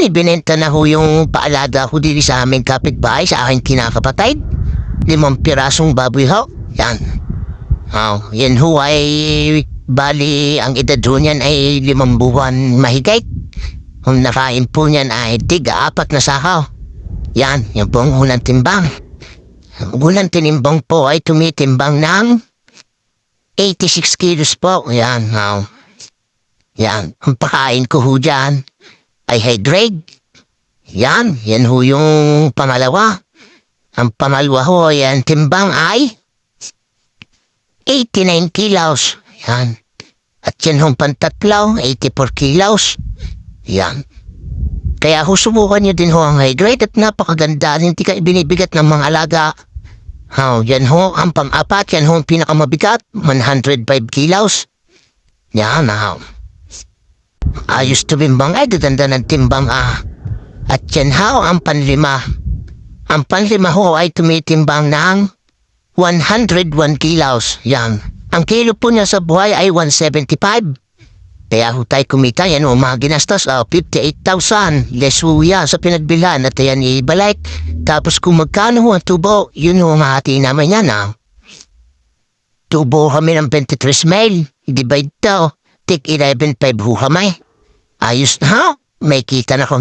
ibinenta na ho yung paalaga ko dito sa aming kapitbahay sa aking kinakapatid. 5 pirasong baboy ho. Yan. Yan ho ay bali ang edad ho niyan ay 5 buwan mahigit. Kung nakain po niyan ay 4 na sakaw. Yan po ang unang timbang. Ang unang tinimbang po ay tumitimbang ng 86 kilos po. Yan. Yan. Ang pakain ko ho dyan ay hydrate. Yan ho yung pangalawa. Ang pangalawa ho, yan, timbang ay 89 kilos. Yan. At yan hong pantatlo, 84 kilos. Yan. Kaya ho, subukan nyo din ho ang hydrate at napakaganda. Hindi ka ibinibigat ng mga alaga. Yan ho, ang pang-apat, yan ho ang pinakamabigat, 105 kilos. Yan, ayos to bimbang ay gaganda ng timbang At yan ho ang panlima. Ang panlima ho ay tumitimbang ng 101 kilos. Yan. Ang kilo po niya sa buhay ay 175. Kaya ho tayo kumita yan mga ginastos 58,000. Less ho yan sa pinagbilhan at yan ibalik. Tapos kung magkano ho ang tubo, yun ho mahati naman yan Tubo kami ng 23 mil. Divide to. Take 11.5 ho kami. Ayos na ho. May kita na ko.